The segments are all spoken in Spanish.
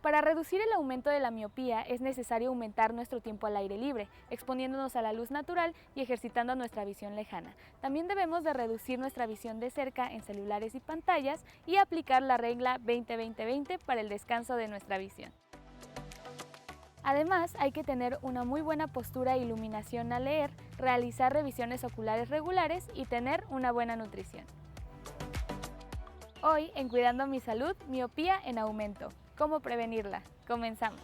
Para reducir el aumento de la miopía es necesario aumentar nuestro tiempo al aire libre, exponiéndonos a la luz natural y ejercitando nuestra visión lejana. También debemos de reducir nuestra visión de cerca en celulares y pantallas y aplicar la regla 20-20-20 para el descanso de nuestra visión. Además, hay que tener una muy buena postura e iluminación al leer, realizar revisiones oculares regulares y tener una buena nutrición. Hoy, en Cuidando mi Salud, miopía en aumento. ¿Cómo prevenirla? Comenzamos.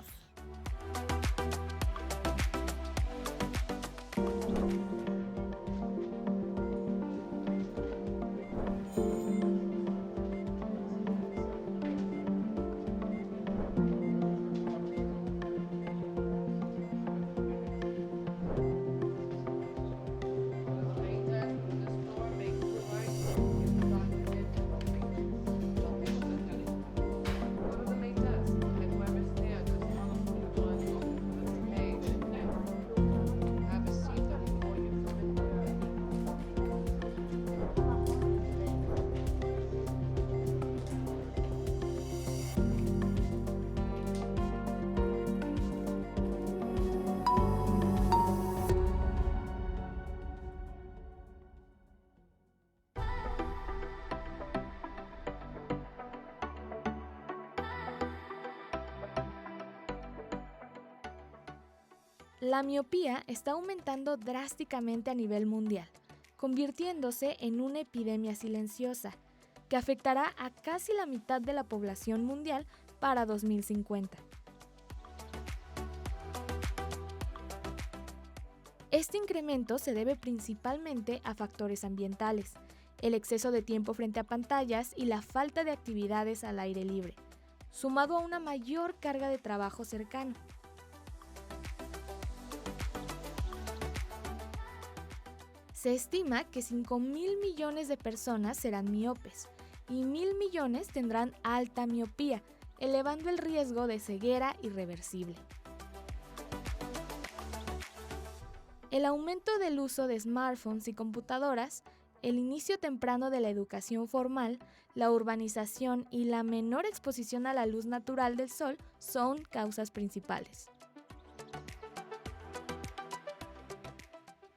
La miopía está aumentando drásticamente a nivel mundial, convirtiéndose en una epidemia silenciosa, que afectará a casi la mitad de la población mundial para 2050. Este incremento se debe principalmente a factores ambientales, el exceso de tiempo frente a pantallas y la falta de actividades al aire libre, sumado a una mayor carga de trabajo cercano. Se estima que 5.000 millones de personas serán miopes y 1.000 millones tendrán alta miopía, elevando el riesgo de ceguera irreversible. El aumento del uso de smartphones y computadoras, el inicio temprano de la educación formal, la urbanización y la menor exposición a la luz natural del sol son causas principales.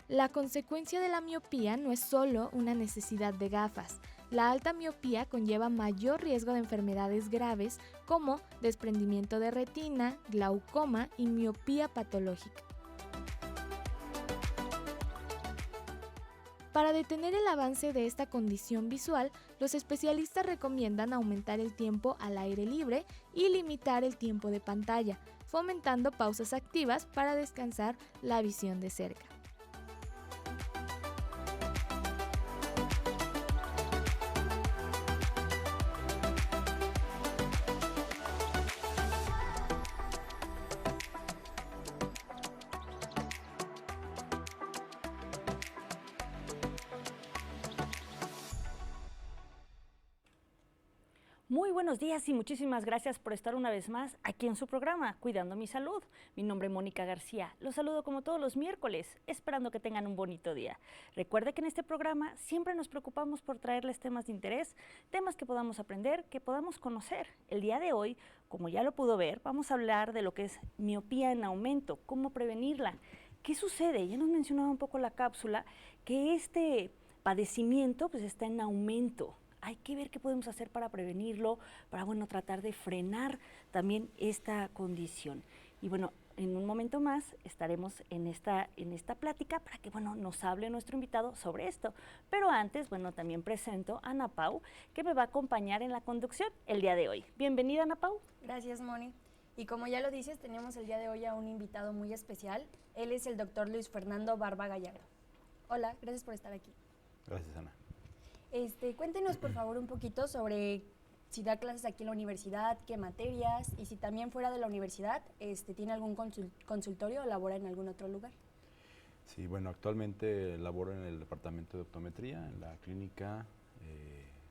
La consecuencia de la miopía no es solo una necesidad de gafas. La alta miopía conlleva mayor riesgo de enfermedades graves como desprendimiento de retina, glaucoma y miopía patológica. Para detener el avance de esta condición visual, los especialistas recomiendan aumentar el tiempo al aire libre y limitar el tiempo de pantalla, fomentando pausas activas para descansar la visión de cerca. Muy buenos días y muchísimas gracias por estar una vez más aquí en su programa, Cuidando mi Salud. Mi nombre es Mónica García. Los saludo como todos los miércoles, esperando que tengan un bonito día. Recuerde que en este programa siempre nos preocupamos por traerles temas de interés, temas que podamos aprender, que podamos conocer. El día de hoy, como ya lo pudo ver, vamos a hablar de lo que es miopía en aumento, cómo prevenirla. ¿Qué sucede? Ya nos mencionaba un poco la cápsula que este padecimiento pues está en aumento. Hay que ver qué podemos hacer para prevenirlo, para tratar de frenar también esta condición. Y en un momento más estaremos en esta plática para que nos hable nuestro invitado sobre esto. Pero antes, también presento a Ana Pau, que me va a acompañar en la conducción el día de hoy. Bienvenida, Ana Pau. Gracias, Moni. Y como ya lo dices, tenemos el día de hoy a un invitado muy especial. Él es el doctor Luis Fernando Barba Gallardo. Hola, gracias por estar aquí. Gracias, Ana. Cuéntenos, por favor, un poquito sobre si da clases aquí en la universidad, qué materias, y si también fuera de la universidad tiene algún consultorio o labora en algún otro lugar. Sí, actualmente laboro en el departamento de optometría, en la clínica.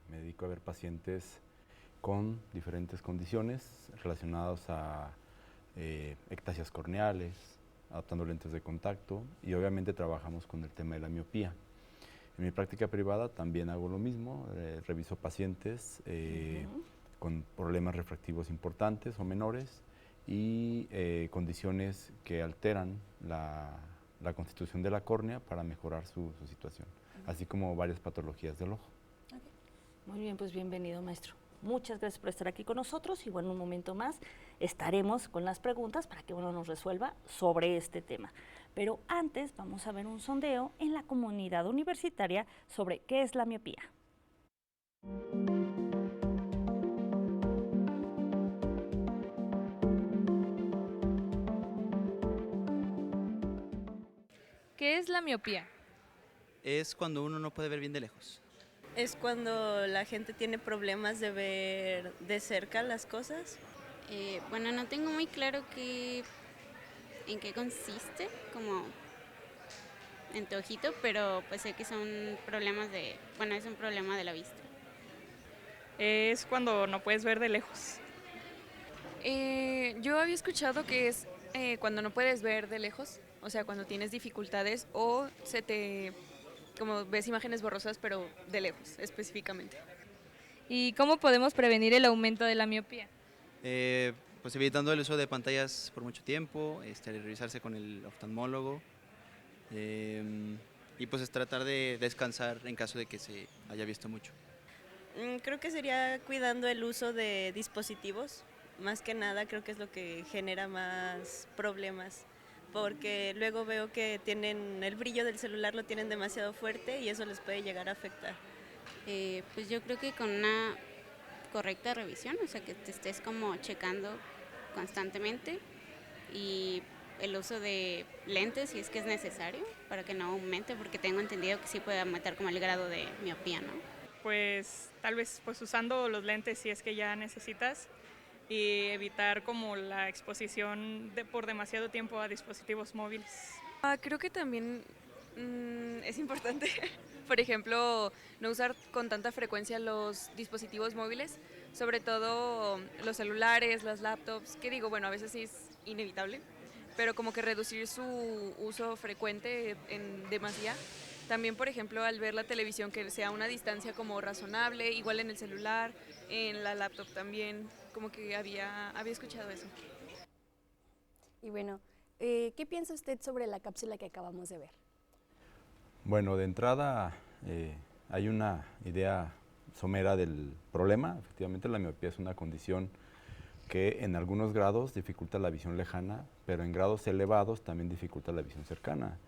Me dedico a ver pacientes con diferentes condiciones relacionadas a ectasias corneales, adaptando lentes de contacto, y obviamente trabajamos con el tema de la miopía. En mi práctica privada también hago lo mismo, reviso pacientes con problemas refractivos importantes o menores y condiciones que alteran la constitución de la córnea para mejorar su situación, así como varias patologías del ojo. Muy bien, pues bienvenido, maestro. Muchas gracias por estar aquí con nosotros y bueno, un momento más estaremos con las preguntas para que uno nos resuelva sobre este tema. Pero antes vamos a ver un sondeo en la comunidad universitaria sobre qué es la miopía. ¿Qué es la miopía? Es cuando uno no puede ver bien de lejos. Es cuando la gente tiene problemas de ver de cerca las cosas. Bueno, no tengo muy claro en qué consiste, como en tu ojito, pero pues sé que son problemas es un problema de la vista. Es cuando no puedes ver de lejos. Yo había escuchado que es cuando no puedes ver de lejos, o sea, cuando tienes dificultades o como ves imágenes borrosas, pero de lejos específicamente. ¿Y cómo podemos prevenir el aumento de la miopía? Pues evitando el uso de pantallas por mucho tiempo, revisarse con el oftalmólogo y pues es tratar de descansar en caso de que se haya visto mucho. Creo que sería cuidando el uso de dispositivos, más que nada creo que es lo que genera más problemas, porque luego veo que tienen el brillo del celular lo tienen demasiado fuerte y eso les puede llegar a afectar. Pues yo creo que con una correcta revisión, o sea que te estés como checando constantemente y el uso de lentes si es que es necesario para que no aumente, porque tengo entendido que sí puede aumentar como el grado de miopía, ¿no? Pues tal vez pues usando los lentes si es que ya necesitas y evitar como la exposición por demasiado tiempo a dispositivos móviles. Creo que también es importante, por ejemplo, no usar con tanta frecuencia los dispositivos móviles, sobre todo los celulares, las laptops, que digo, bueno, a veces sí es inevitable, pero como que reducir su uso frecuente en demasía. También, por ejemplo, al ver la televisión que sea una distancia como razonable, igual en el celular, en la laptop también, como que había escuchado eso. Y bueno, ¿qué piensa usted sobre la cápsula que acabamos de ver? Bueno, de entrada hay una idea somera del problema. Efectivamente, la miopía es una condición que en algunos grados dificulta la visión lejana, pero en grados elevados también dificulta la visión cercana.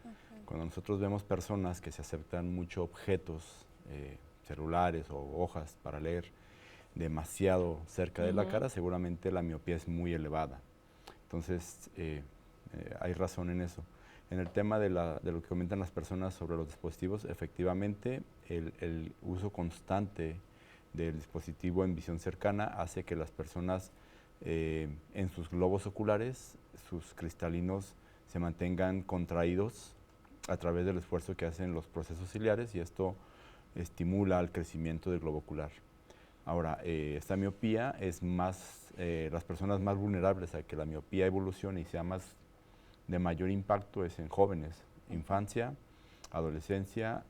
Cuando nosotros vemos personas que se acercan mucho objetos, celulares o hojas para leer demasiado cerca de la cara, seguramente la miopía es muy elevada. Entonces, hay razón en eso. En el tema de lo que comentan las personas sobre los dispositivos, efectivamente, el uso constante del dispositivo en visión cercana hace que las personas en sus globos oculares, sus cristalinos se mantengan contraídos a través del esfuerzo que hacen los procesos ciliares y esto estimula el crecimiento del globo ocular. Ahora, esta miopía es las personas más vulnerables a que la miopía evolucione y sea de mayor impacto es en jóvenes, infancia, adolescencia,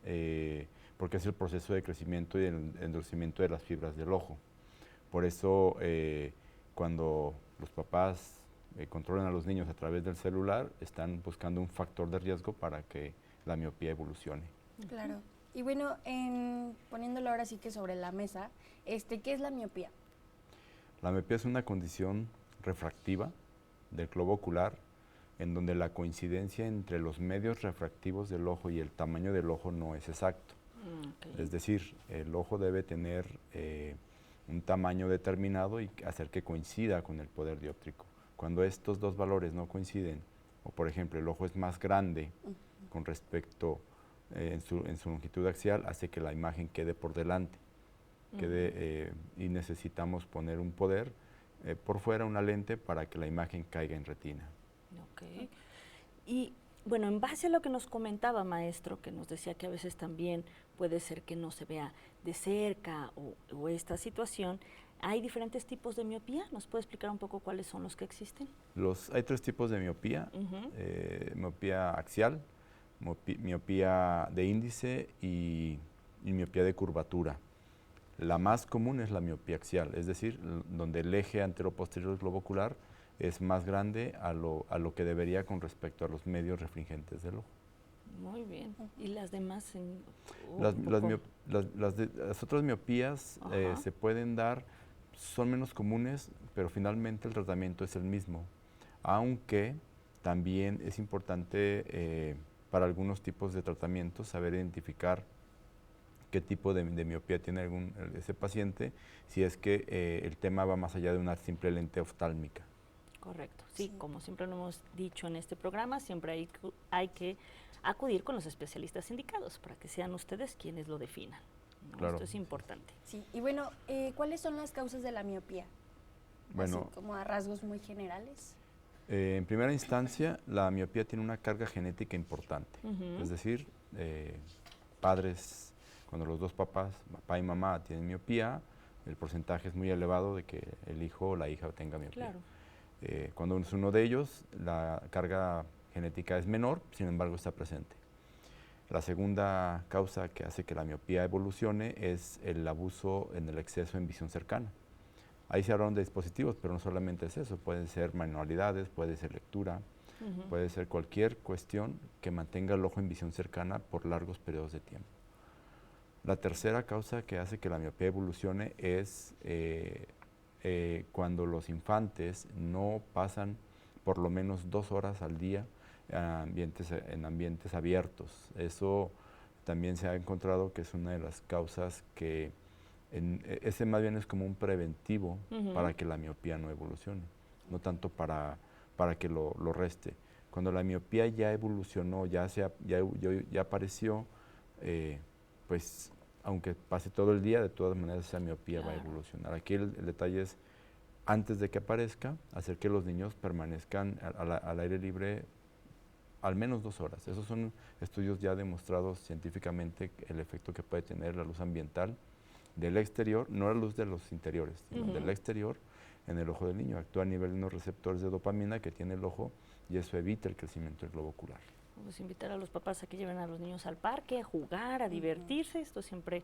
porque es el proceso de crecimiento y el endurecimiento de las fibras del ojo. Por eso, cuando los papás controlan a los niños a través del celular, están buscando un factor de riesgo para que la miopía evolucione. Claro. Y bueno, poniéndolo ahora sí que sobre la mesa, ¿qué es la miopía? La miopía es una condición refractiva del globo ocular en donde la coincidencia entre los medios refractivos del ojo y el tamaño del ojo no es exacto. Es decir, el ojo debe tener un tamaño determinado y hacer que coincida con el poder dióptrico. Cuando estos dos valores no coinciden, o por ejemplo el ojo es más grande con respecto en su longitud axial, hace que la imagen quede por delante, y necesitamos poner un poder por fuera, una lente, para que la imagen caiga en retina. Okay. Y bueno, en base a lo que nos comentaba, maestro, que nos decía que a veces también puede ser que no se vea de cerca o esta situación, ¿hay diferentes tipos de miopía? ¿Nos puede explicar un poco cuáles son los que existen? Hay tres tipos de miopía, miopía axial, miopía de índice y miopía de curvatura. La más común es la miopía axial, es decir, donde el eje anteroposterior globocular es más grande a lo que debería con respecto a los medios refringentes del ojo. Muy bien. ¿Y las demás? Las otras miopías se pueden dar, son menos comunes, pero finalmente el tratamiento es el mismo, aunque también es importante para algunos tipos de tratamientos saber identificar qué tipo de miopía tiene ese paciente, si es que el tema va más allá de una simple lente oftálmica. Correcto, sí, como siempre lo hemos dicho en este programa, siempre hay que acudir con los especialistas indicados para que sean ustedes quienes lo definan, ¿no? Claro. Esto es importante. Sí, y bueno, ¿cuáles son las causas de la miopía? Bueno, así como a rasgos muy generales. En primera instancia, la miopía tiene una carga genética importante, es decir, padres, cuando los dos papá y mamá tienen miopía, el porcentaje es muy elevado de que el hijo o la hija tenga miopía. Claro. Cuando es uno de ellos, la carga genética es menor, sin embargo está presente. La segunda causa que hace que la miopía evolucione es el abuso en el exceso en visión cercana. Ahí se hablaron de dispositivos, pero no solamente es eso, pueden ser manualidades, puede ser lectura, puede ser cualquier cuestión que mantenga el ojo en visión cercana por largos periodos de tiempo. La tercera causa que hace que la miopía evolucione es cuando los infantes no pasan por lo menos 2 horas al día en ambientes abiertos. Eso también se ha encontrado que es una de las causas que ese más bien es como un preventivo para que la miopía no evolucione, no tanto para que lo reste. Cuando la miopía ya evolucionó, ya apareció, pues aunque pase todo el día, de todas maneras esa miopía va a evolucionar. Aquí el detalle es, antes de que aparezca, hacer que los niños permanezcan al aire libre al menos 2 horas. Esos son estudios ya demostrados científicamente, el efecto que puede tener la luz ambiental del exterior, no la luz de los interiores, sino del exterior en el ojo del niño. Actúa a nivel de unos receptores de dopamina que tiene el ojo y eso evita el crecimiento del globo ocular. Pues invitar a los papás a que lleven a los niños al parque, a jugar, a divertirse. Esto siempre,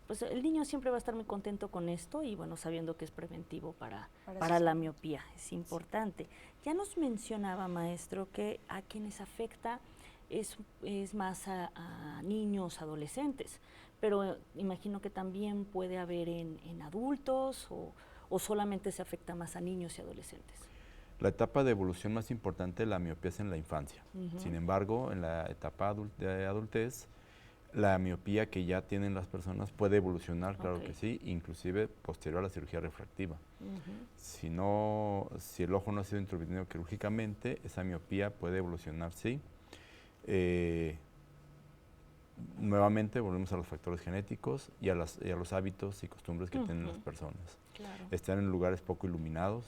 pues el niño siempre va a estar muy contento con esto y bueno, sabiendo que es preventivo para la miopía, es importante. Ya nos mencionaba, maestro, que a quienes afecta es más a niños, adolescentes, pero imagino que también puede haber en adultos o solamente se afecta más a niños y adolescentes. La etapa de evolución más importante de la miopía es en la infancia. Sin embargo, en la etapa de adultez, la miopía que ya tienen las personas puede evolucionar, claro que sí, inclusive posterior a la cirugía refractiva. Si el ojo no ha sido intervenido quirúrgicamente, esa miopía puede evolucionar, sí. Nuevamente volvemos a los factores genéticos y a los hábitos y costumbres que tienen las personas. Claro. Estar en lugares poco iluminados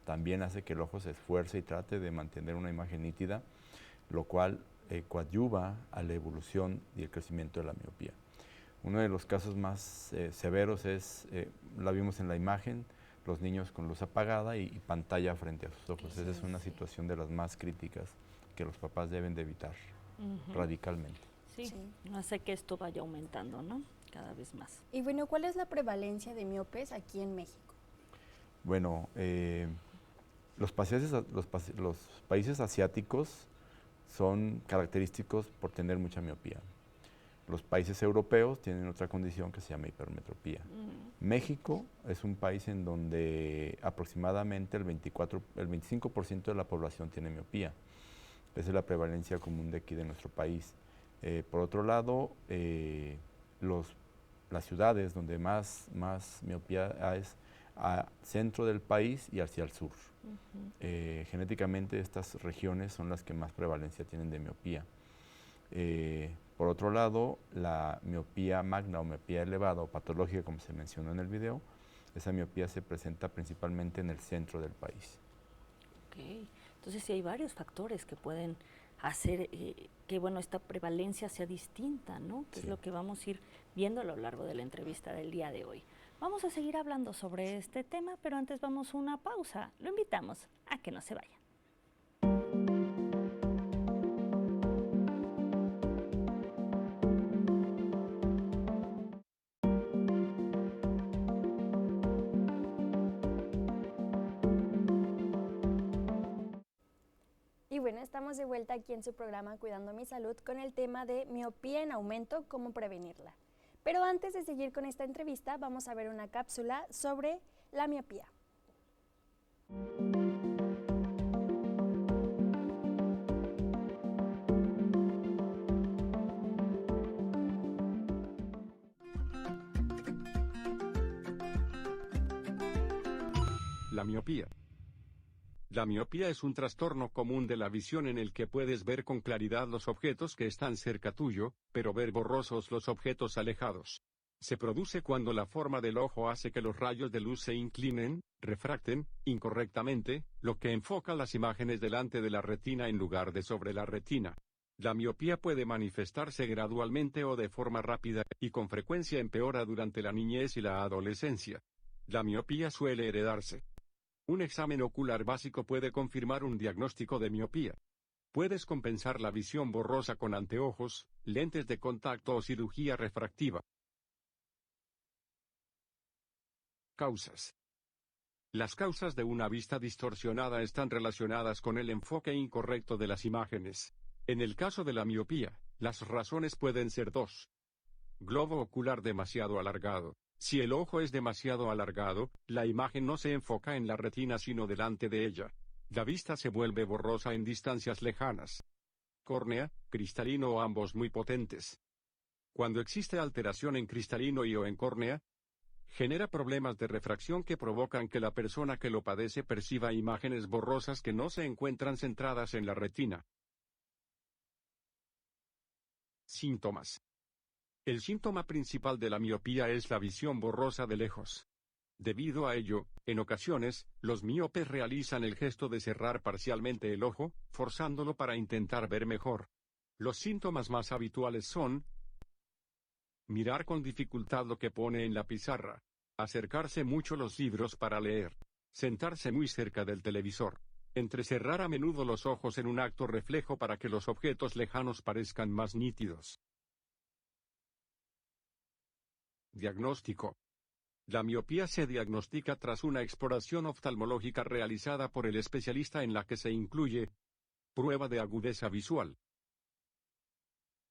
también hace que el ojo se esfuerce y trate de mantener una imagen nítida, lo cual coadyuva a la evolución y el crecimiento de la miopía. Uno de los casos más severos es, la vimos en la imagen, los niños con luz apagada y pantalla frente a sus ojos. Esa es una situación de las más críticas que los papás deben de evitar radicalmente. Sí, no hace que esto vaya aumentando, ¿no? Cada vez más. Y bueno, ¿cuál es la prevalencia de miopes aquí en México? Bueno, los países asiáticos son característicos por tener mucha miopía. Los países europeos tienen otra condición que se llama hipermetropía. México es un país en donde aproximadamente el 25% de la población tiene miopía. Esa es la prevalencia común de aquí de nuestro país. Por otro lado, las ciudades donde más miopía es al centro del país y hacia el sur. Genéticamente estas regiones son las que más prevalencia tienen de miopía. Por otro lado, la miopía magna o miopía elevada o patológica, como se mencionó en el video, esa miopía se presenta principalmente en el centro del país. Ok, entonces sí hay varios factores que pueden hacer que bueno, esta prevalencia sea distinta, ¿no? Que es lo que vamos a ir viendo a lo largo de la entrevista del día de hoy. Vamos a seguir hablando sobre este tema, pero antes vamos a una pausa. Lo invitamos a que no se vaya. bueno, estamos de vuelta aquí en su programa Cuidando mi Salud con el tema de miopía en aumento, cómo prevenirla. Pero antes de seguir con esta entrevista, vamos a ver una cápsula sobre la miopía. La miopía. La miopía es un trastorno común de la visión en el que puedes ver con claridad los objetos que están cerca tuyo, pero ver borrosos los objetos alejados. Se produce cuando la forma del ojo hace que los rayos de luz se inclinen, refracten, incorrectamente, lo que enfoca las imágenes delante de la retina en lugar de sobre la retina. La miopía puede manifestarse gradualmente o de forma rápida, y con frecuencia empeora durante la niñez y la adolescencia. La miopía suele heredarse. Un examen ocular básico puede confirmar un diagnóstico de miopía. Puedes compensar la visión borrosa con anteojos, lentes de contacto o cirugía refractiva. Causas. Las causas de una vista distorsionada están relacionadas con el enfoque incorrecto de las imágenes. En el caso de la miopía, las razones pueden ser dos. Globo ocular demasiado alargado. Si el ojo es demasiado alargado, la imagen no se enfoca en la retina sino delante de ella. La vista se vuelve borrosa en distancias lejanas. Córnea, cristalino o ambos muy potentes. Cuando existe alteración en cristalino y o en córnea, genera problemas de refracción que provocan que la persona que lo padece perciba imágenes borrosas que no se encuentran centradas en la retina. Síntomas. El síntoma principal de la miopía es la visión borrosa de lejos. Debido a ello, en ocasiones, los míopes realizan el gesto de cerrar parcialmente el ojo, forzándolo para intentar ver mejor. Los síntomas más habituales son: mirar con dificultad lo que pone en la pizarra, acercarse mucho los libros para leer, sentarse muy cerca del televisor, entrecerrar a menudo los ojos en un acto reflejo para que los objetos lejanos parezcan más nítidos. Diagnóstico. La miopía se diagnostica tras una exploración oftalmológica realizada por el especialista en la que se incluye prueba de agudeza visual.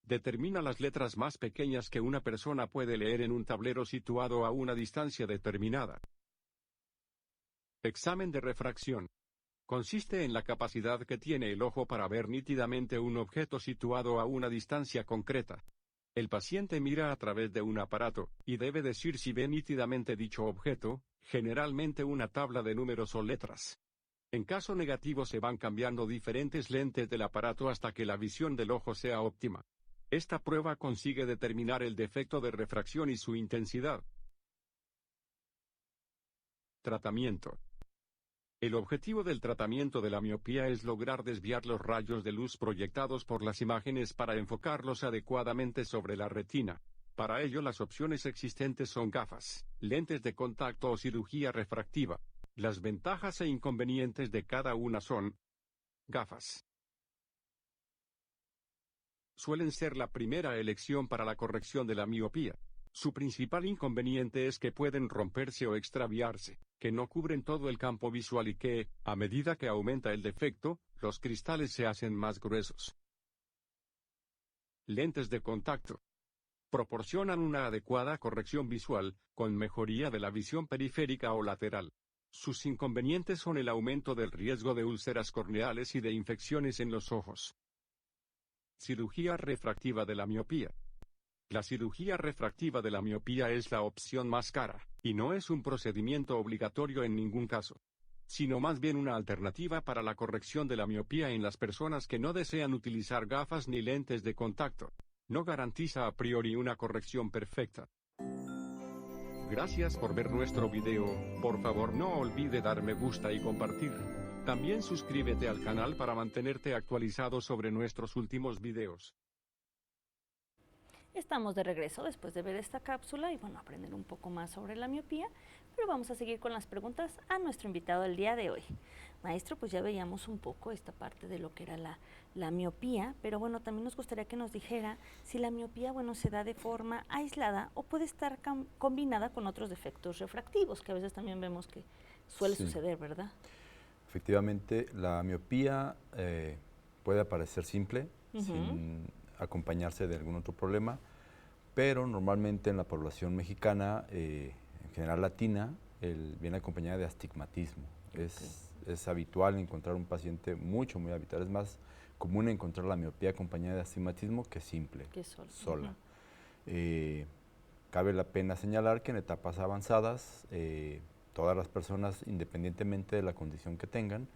Determina las letras más pequeñas que una persona puede leer en un tablero situado a una distancia determinada. Examen de refracción. Consiste en la capacidad que tiene el ojo para ver nítidamente un objeto situado a una distancia concreta. El paciente mira a través de un aparato, y debe decir si ve nítidamente dicho objeto, generalmente una tabla de números o letras. En caso negativo se van cambiando diferentes lentes del aparato hasta que la visión del ojo sea óptima. Esta prueba consigue determinar el defecto de refracción y su intensidad. Tratamiento. El objetivo del tratamiento de la miopía es lograr desviar los rayos de luz proyectados por las imágenes para enfocarlos adecuadamente sobre la retina. Para ello las opciones existentes son gafas, lentes de contacto o cirugía refractiva. Las ventajas e inconvenientes de cada una son: gafas. Suelen ser la primera elección para la corrección de la miopía. Su principal inconveniente es que pueden romperse o extraviarse, que no cubren todo el campo visual y que, a medida que aumenta el defecto, los cristales se hacen más gruesos. Lentes de contacto. Proporcionan una adecuada corrección visual, con mejoría de la visión periférica o lateral. Sus inconvenientes son el aumento del riesgo de úlceras corneales y de infecciones en los ojos. Cirugía refractiva de la miopía. La cirugía refractiva de la miopía es la opción más cara, y no es un procedimiento obligatorio en ningún caso, sino más bien una alternativa para la corrección de la miopía en las personas que no desean utilizar gafas ni lentes de contacto. No garantiza a priori una corrección perfecta. Gracias por ver nuestro video. Por favor no olvide dar me gusta y compartir. También suscríbete al canal para mantenerte actualizado sobre nuestros últimos videos. Estamos de regreso después de ver esta cápsula y bueno, aprender un poco más sobre la miopía, pero vamos a seguir con las preguntas a nuestro invitado del día de hoy. Maestro, pues ya veíamos un poco esta parte de lo que era la miopía, pero bueno, también nos gustaría que nos dijera si la miopía, bueno, se da de forma aislada o puede estar combinada con otros defectos refractivos, que a veces también vemos que suele suceder, ¿verdad? Efectivamente, la miopía puede aparecer simple, sin acompañarse de algún otro problema, pero normalmente en la población mexicana, en general latina, viene acompañada de astigmatismo. Es habitual encontrar un paciente, muy habitual, es más común encontrar la miopía acompañada de astigmatismo que simple, sola. Cabe la pena señalar que en etapas avanzadas, todas las personas, independientemente de la condición que tengan,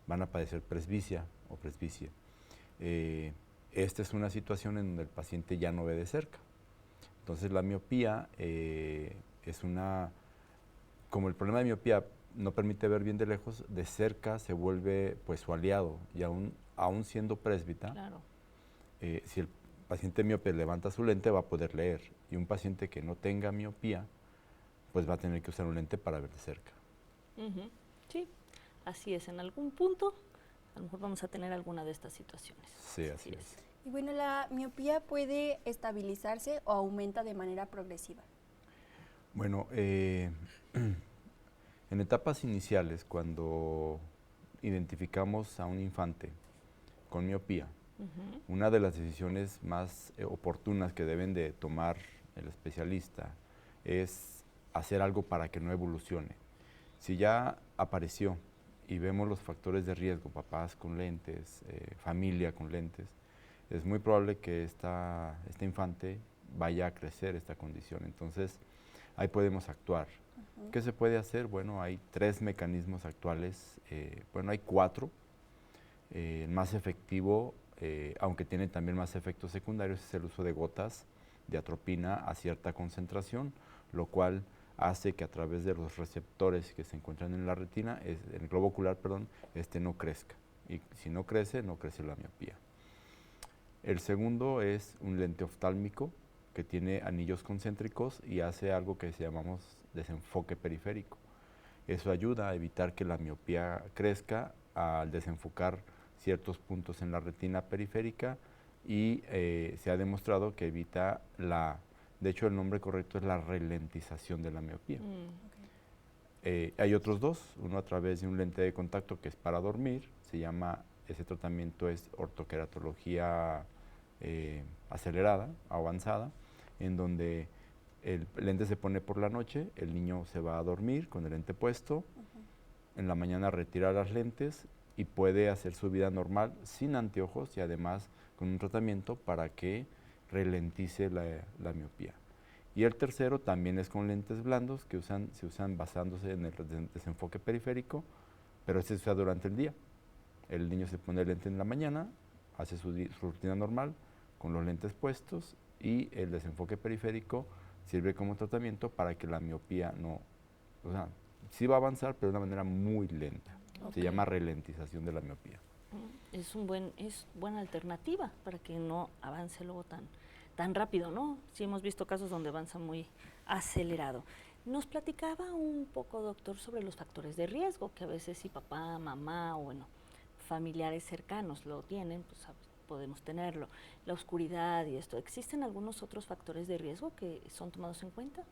van a padecer presbicia o presbicia. Esta es una situación en donde el paciente ya no ve de cerca. Entonces la miopía como el problema de miopía no permite ver bien de lejos, de cerca se vuelve pues su aliado, y aún siendo présbita, si el paciente miope levanta su lente va a poder leer, y un paciente que no tenga miopía pues va a tener que usar un lente para ver de cerca. Sí, así es, en algún punto a lo mejor vamos a tener alguna de estas situaciones. Sí, así es. Y bueno, ¿la miopía puede estabilizarse o aumenta de manera progresiva? Bueno, en etapas iniciales, cuando identificamos a un infante con miopía, una de las decisiones más oportunas que deben de tomar el especialista es hacer algo para que no evolucione. Si ya apareció y vemos los factores de riesgo, papás con lentes, familia con lentes, es muy probable que este infante vaya a crecer esta condición. Entonces, ahí podemos actuar. ¿Qué se puede hacer? Bueno, hay 3 mecanismos actuales, hay 4. El más efectivo, aunque tiene también más efectos secundarios, es el uso de gotas de atropina a cierta concentración, lo cual hace que a través de los receptores que se encuentran en la retina, en el globo ocular, no crezca. Y si no crece la miopía. El segundo es un lente oftálmico que tiene anillos concéntricos y hace algo que llamamos desenfoque periférico. Eso ayuda a evitar que la miopía crezca al desenfocar ciertos puntos en la retina periférica y se ha demostrado que evita de hecho el nombre correcto es la ralentización de la miopía. Hay otros 2, uno a través de un lente de contacto que es para dormir, ese tratamiento es ortoqueratología acelerada, avanzada, en donde el lente se pone por la noche, el niño se va a dormir con el lente puesto, en la mañana retira las lentes y puede hacer su vida normal sin anteojos y además con un tratamiento para que ralentice la miopía. Y el tercero también es con lentes blandos que se usan basándose en el desenfoque periférico, pero se usa durante el día. El niño se pone el lente en la mañana, hace su rutina normal con los lentes puestos y el desenfoque periférico sirve como tratamiento para que la miopía sí va a avanzar, pero de una manera muy lenta. Se llama ralentización de la miopía. Es buena alternativa para que no avance luego tan rápido, ¿no? Sí hemos visto casos donde avanza muy acelerado. Nos platicaba un poco, doctor, sobre los factores de riesgo, que a veces si papá, mamá o familiares cercanos lo tienen, pues podemos tenerlo. La oscuridad y esto. ¿Existen algunos otros factores de riesgo que son tomados en cuenta?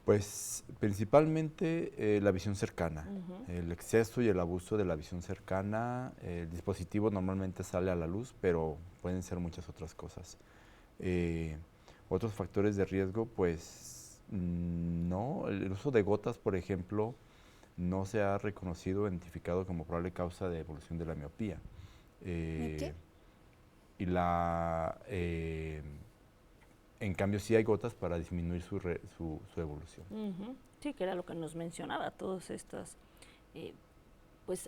Pues principalmente la visión cercana, el exceso y el abuso de la visión cercana. El dispositivo normalmente sale a la luz, pero pueden ser muchas otras cosas. Otros factores de riesgo, pues no, el uso de gotas, por ejemplo, no se ha reconocido o identificado como probable causa de evolución de la miopía. ¿Qué? En cambio, sí hay gotas para disminuir su evolución. Sí, que era lo que nos mencionaba, todas estas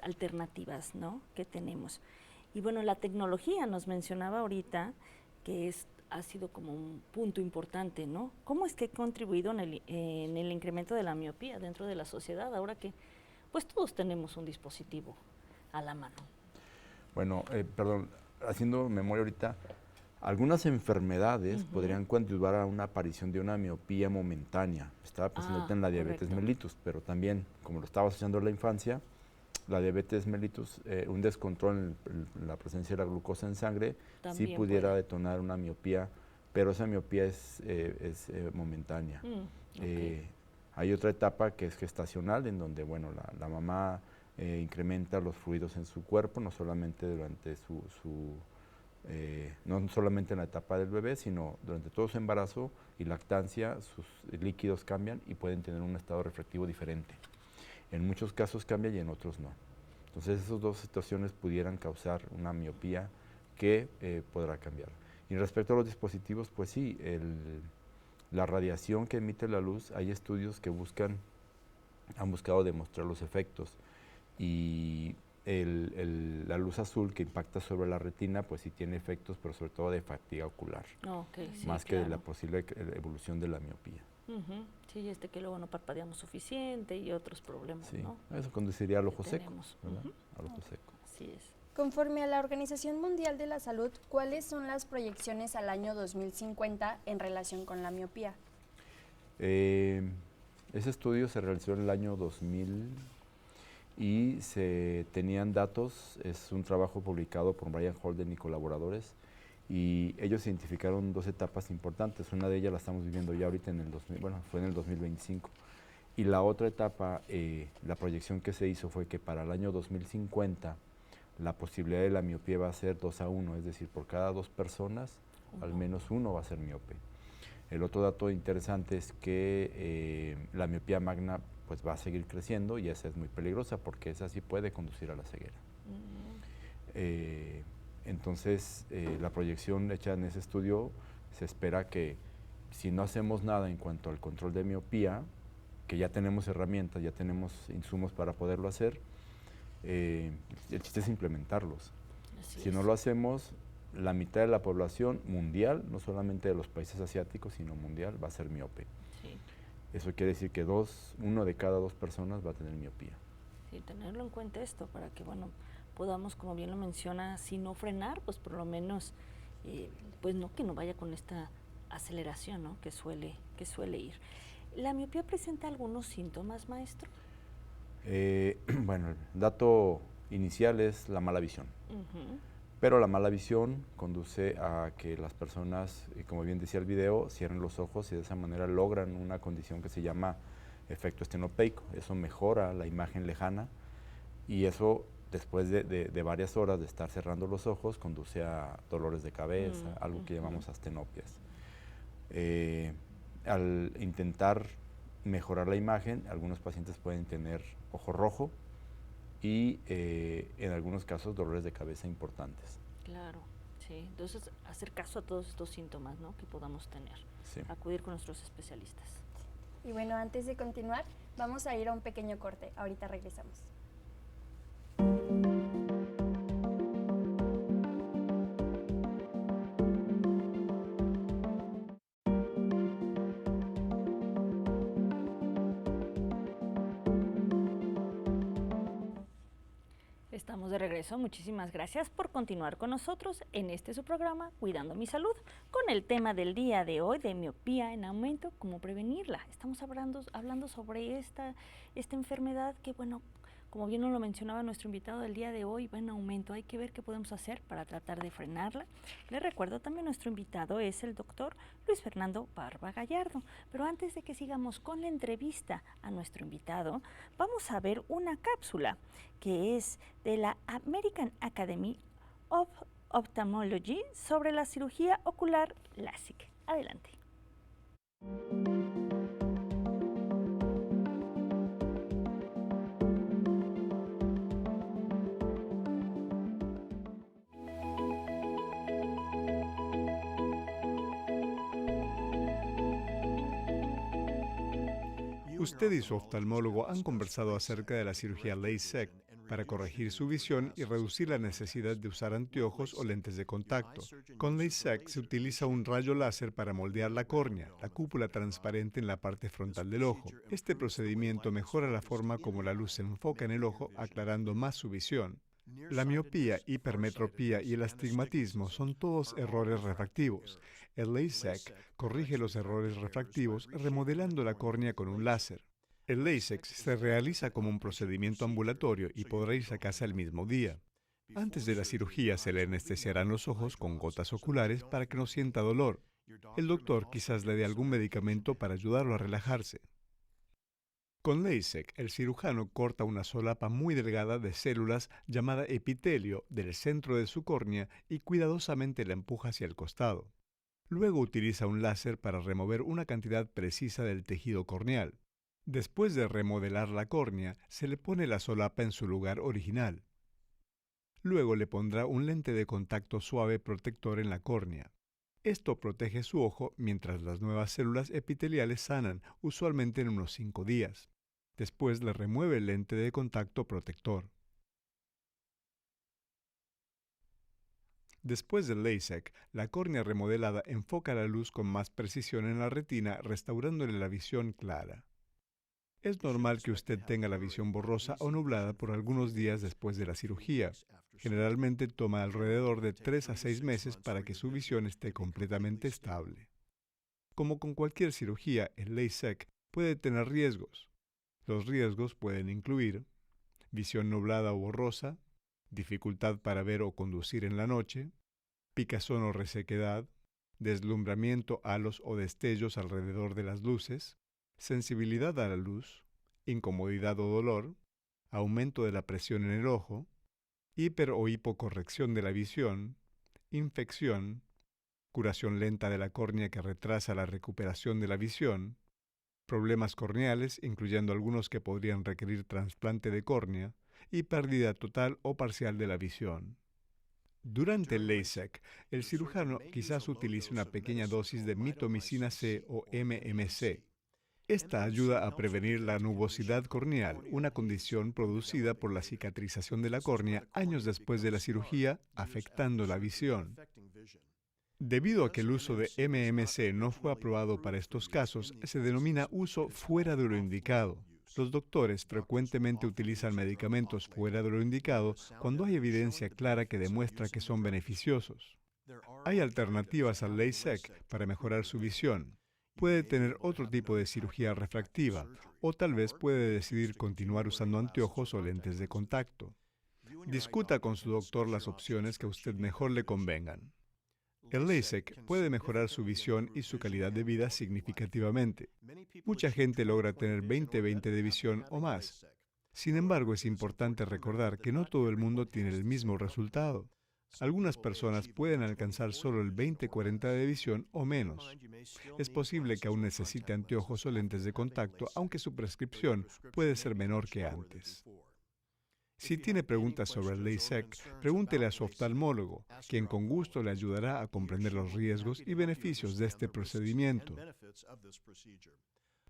alternativas, ¿no?, que tenemos. Y bueno, la tecnología nos mencionaba ahorita que ha sido como un punto importante, ¿no? ¿Cómo es que ha contribuido en el incremento de la miopía dentro de la sociedad, ahora que pues todos tenemos un dispositivo a la mano? Bueno, haciendo memoria ahorita, algunas enfermedades podrían coadyuvar a una aparición de una miopía momentánea. Estaba pensando en la diabetes mellitus, pero también, como lo estaba asociando en la infancia, la diabetes mellitus, un descontrol en la presencia de la glucosa en sangre, también sí pudiera detonar una miopía, pero esa miopía es momentánea. Hay otra etapa que es gestacional, en donde la mamá incrementa los fluidos en su cuerpo, no solamente durante no solamente en la etapa del bebé, sino durante todo su embarazo y lactancia, sus líquidos cambian y pueden tener un estado refractivo diferente. En muchos casos cambia y en otros no. Entonces esas dos situaciones pudieran causar una miopía que podrá cambiar. Y respecto a los dispositivos, pues sí, la radiación que emite la luz, hay estudios que han buscado demostrar los efectos. Y la luz azul que impacta sobre la retina, pues sí tiene efectos, pero sobre todo de fatiga ocular, Sí, más que de la posible evolución de la miopía. Sí, que luego no parpadeamos suficiente y otros problemas, Sí, ¿no? eso conduciría al ojo seco, Tenemos. ¿verdad? Al ojo seco. Así es. Conforme a la Organización Mundial de la Salud, ¿cuáles son las proyecciones al año 2050 en relación con la miopía? Ese estudio se realizó en el año 2000 y se tenían datos, es un trabajo publicado por Brian Holden y colaboradores, y ellos identificaron dos etapas importantes. Una de ellas la estamos viviendo ya ahorita fue en el 2025. Y la otra etapa, la proyección que se hizo fue que para el año 2050 la posibilidad de la miopía va a ser 2:1, es decir, por cada 2 personas, al menos uno va a ser miope. El otro dato interesante es que la miopía magna pues va a seguir creciendo y esa es muy peligrosa porque esa sí puede conducir a la ceguera. Entonces, la proyección hecha en ese estudio se espera que si no hacemos nada en cuanto al control de miopía, que ya tenemos herramientas, ya tenemos insumos para poderlo hacer, el chiste es implementarlos. Si no lo hacemos, la mitad de la población mundial, no solamente de los países asiáticos, sino mundial, va a ser miope. Sí. Eso quiere decir que uno de cada 2 personas va a tener miopía. Sí, tenerlo en cuenta esto para que, podamos, como bien lo menciona, si no frenar, pues por lo menos, pues no que no vaya con esta aceleración, ¿no? que suele ir. ¿La miopía presenta algunos síntomas, maestro? Bueno, el dato inicial es la mala visión. Pero la mala visión conduce a que las personas, como bien decía el video, cierren los ojos y de esa manera logran una condición que se llama efecto estenopeico. Eso mejora la imagen lejana y eso, después de varias horas de estar cerrando los ojos, conduce a dolores de cabeza, algo que llamamos astenopias. Al intentar mejorar la imagen, algunos pacientes pueden tener ojo rojo y en algunos casos dolores de cabeza importantes. Claro, sí. Entonces, hacer caso a todos estos síntomas, ¿no? que podamos tener. Sí. Acudir con nuestros especialistas. Y bueno, antes de continuar, vamos a ir a un pequeño corte. Ahorita regresamos. Estamos de regreso, muchísimas gracias por continuar con nosotros en su programa Cuidando mi Salud, con el tema del día de hoy de miopía en aumento, cómo prevenirla. Estamos hablando sobre esta enfermedad que, como bien nos lo mencionaba nuestro invitado del día de hoy, va en aumento. Hay que ver qué podemos hacer para tratar de frenarla. Les recuerdo también nuestro invitado es el doctor Luis Fernando Barba Gallardo. Pero antes de que sigamos con la entrevista a nuestro invitado, vamos a ver una cápsula que es de la American Academy of Ophthalmology sobre la cirugía ocular LASIK. Adelante. Usted y su oftalmólogo han conversado acerca de la cirugía LASIK para corregir su visión y reducir la necesidad de usar anteojos o lentes de contacto. Con LASIK se utiliza un rayo láser para moldear la córnea, la cúpula transparente en la parte frontal del ojo. Este procedimiento mejora la forma como la luz se enfoca en el ojo, aclarando más su visión. La miopía, hipermetropía y el astigmatismo son todos errores refractivos. El LASIK corrige los errores refractivos remodelando la córnea con un láser. El LASIK se realiza como un procedimiento ambulatorio y podrá irse a casa el mismo día. Antes de la cirugía se le anestesiarán los ojos con gotas oculares para que no sienta dolor. El doctor quizás le dé algún medicamento para ayudarlo a relajarse. Con LASIK, el cirujano corta una solapa muy delgada de células llamada epitelio del centro de su córnea y cuidadosamente la empuja hacia el costado. Luego utiliza un láser para remover una cantidad precisa del tejido corneal. Después de remodelar la córnea, se le pone la solapa en su lugar original. Luego le pondrá un lente de contacto suave protector en la córnea. Esto protege su ojo mientras las nuevas células epiteliales sanan, usualmente en unos 5 días. Después le remueve el lente de contacto protector. Después del LASIK, la córnea remodelada enfoca la luz con más precisión en la retina, restaurándole la visión clara. Es normal que usted tenga la visión borrosa o nublada por algunos días después de la cirugía. Generalmente toma alrededor de 3 a 6 meses para que su visión esté completamente estable. Como con cualquier cirugía, el LASIK puede tener riesgos. Los riesgos pueden incluir visión nublada o borrosa, dificultad para ver o conducir en la noche, picazón o resequedad, deslumbramiento, halos o destellos alrededor de las luces, sensibilidad a la luz, incomodidad o dolor, aumento de la presión en el ojo, hiper o hipocorrección de la visión, infección, curación lenta de la córnea que retrasa la recuperación de la visión, problemas corneales, incluyendo algunos que podrían requerir trasplante de córnea, y pérdida total o parcial de la visión. Durante el LASIK, el cirujano quizás utilice una pequeña dosis de mitomicina C o MMC. Esta ayuda a prevenir la nubosidad corneal, una condición producida por la cicatrización de la córnea años después de la cirugía, afectando la visión. Debido a que el uso de MMC no fue aprobado para estos casos, se denomina uso fuera de lo indicado. Los doctores frecuentemente utilizan medicamentos fuera de lo indicado cuando hay evidencia clara que demuestra que son beneficiosos. Hay alternativas al LASIK para mejorar su visión. Puede tener otro tipo de cirugía refractiva o tal vez puede decidir continuar usando anteojos o lentes de contacto. Discuta con su doctor las opciones que a usted mejor le convengan. El LASIK puede mejorar su visión y su calidad de vida significativamente. Mucha gente logra tener 20/20 de visión o más. Sin embargo, es importante recordar que no todo el mundo tiene el mismo resultado. Algunas personas pueden alcanzar solo el 20/40 de visión o menos. Es posible que aún necesite anteojos o lentes de contacto, aunque su prescripción puede ser menor que antes. Si tiene preguntas sobre el LASIK, pregúntele a su oftalmólogo, quien con gusto le ayudará a comprender los riesgos y beneficios de este procedimiento.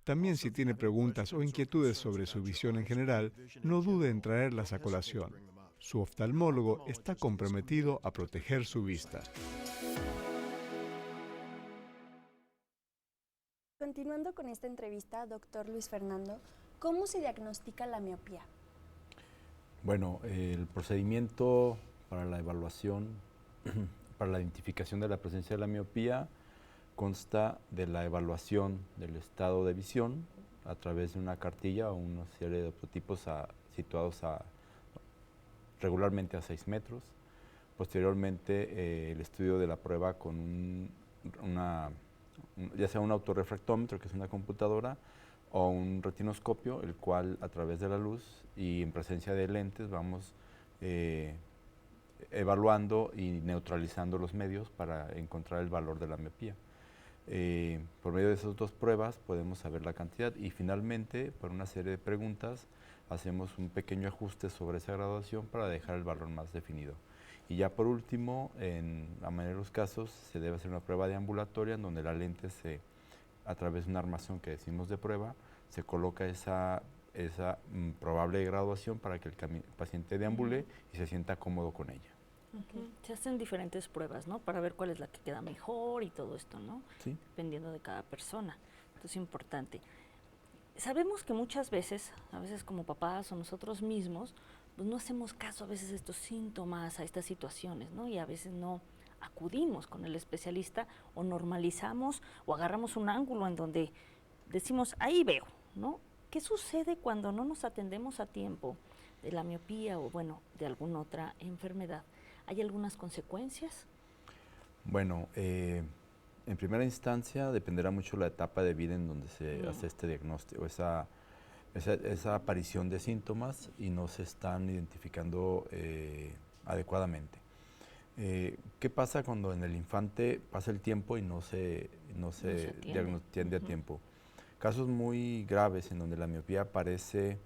También si tiene preguntas o inquietudes sobre su visión en general, no dude en traerlas a colación. Su oftalmólogo está comprometido a proteger su vista. Continuando con esta entrevista, doctor Luis Fernando, ¿cómo se diagnostica la miopía? Bueno, el procedimiento para la evaluación, para la identificación de la presencia de la miopía, consta de la evaluación del estado de visión a través de una cartilla o una serie de prototipos situados regularmente a 6 metros. Posteriormente, el estudio de la prueba con ya sea un autorrefractómetro, que es una computadora, o un retinoscopio, el cual a través de la luz y en presencia de lentes vamos evaluando y neutralizando los medios para encontrar el valor de la miopía. Por medio de esas dos pruebas podemos saber la cantidad y finalmente, por una serie de preguntas, hacemos un pequeño ajuste sobre esa graduación para dejar el valor más definido. Y ya por último, en la mayoría de los casos, se debe hacer una prueba deambulatoria en donde la lente a través de una armazón que decimos de prueba, se coloca esa probable graduación para que el paciente deambule y se sienta cómodo con ella. Se hacen diferentes pruebas, ¿no? Para ver cuál es la que queda mejor y todo esto, ¿no? Sí. Dependiendo de cada persona. Esto es importante. Sabemos que muchas veces, a veces como papás o nosotros mismos, pues no hacemos caso a veces a estos síntomas, a estas situaciones, ¿no? Y a veces no acudimos con el especialista o normalizamos o agarramos un ángulo en donde decimos, ahí veo, ¿no? ¿Qué sucede cuando no nos atendemos a tiempo de la miopía o, bueno, de alguna otra enfermedad? ¿Hay algunas consecuencias? Bueno, en primera instancia dependerá mucho la etapa de vida en donde se hace este diagnóstico, esa esa aparición de síntomas y no se están identificando adecuadamente. ¿Qué pasa cuando en el infante pasa el tiempo y no se atiende a tiempo? Casos muy graves en donde la miopía aparece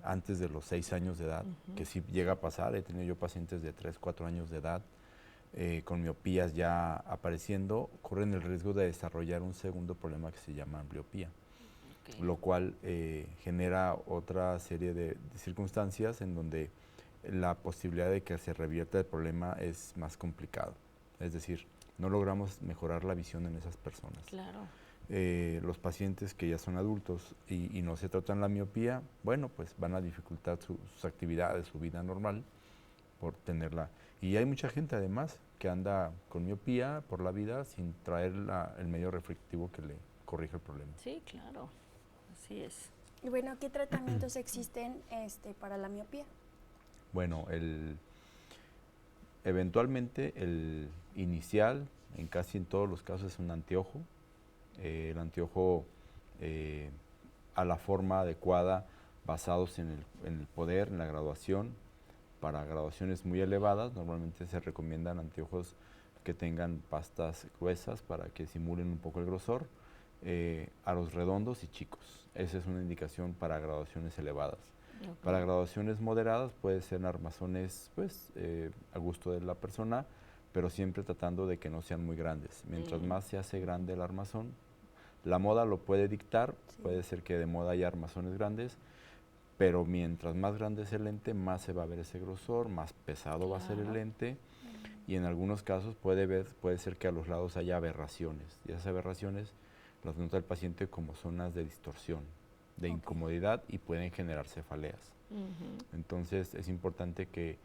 antes de los 6 años de edad, que sí llega a pasar. He tenido yo pacientes de 3, 4 años de edad con miopías ya apareciendo, corren el riesgo de desarrollar un segundo problema que se llama ambliopía, lo cual genera otra serie de circunstancias en donde la posibilidad de que se revierta el problema es más complicado. Es decir, no logramos mejorar la visión en esas personas. Claro. Los pacientes que ya son adultos y no se tratan la miopía, bueno, pues van a dificultar sus actividades, su vida normal por tenerla. Y hay mucha gente además que anda con miopía por la vida sin traer el medio reflectivo que le corrija el problema. Sí, claro, así es. Y bueno, ¿qué tratamientos existen para la miopía? Bueno, eventualmente el inicial, en todos los casos, es un anteojo. El anteojo a la forma adecuada, basados en el poder, en la graduación. Para graduaciones muy elevadas, normalmente se recomiendan anteojos que tengan pastas gruesas para que simulen un poco el grosor, aros redondos y chicos. Esa es una indicación para graduaciones elevadas. Okay. Para graduaciones moderadas puede ser armazones a gusto de la persona, pero siempre tratando de que no sean muy grandes. Mientras más se hace grande el armazón, la moda lo puede dictar, puede ser que de moda haya armazones grandes, pero mientras más grande es el lente, más se va a ver ese grosor, más pesado va a ser el lente, y en algunos casos puede ser que a los lados haya aberraciones, y esas aberraciones las nota el paciente como zonas de distorsión, de incomodidad, y pueden generar cefaleas. Entonces es importante que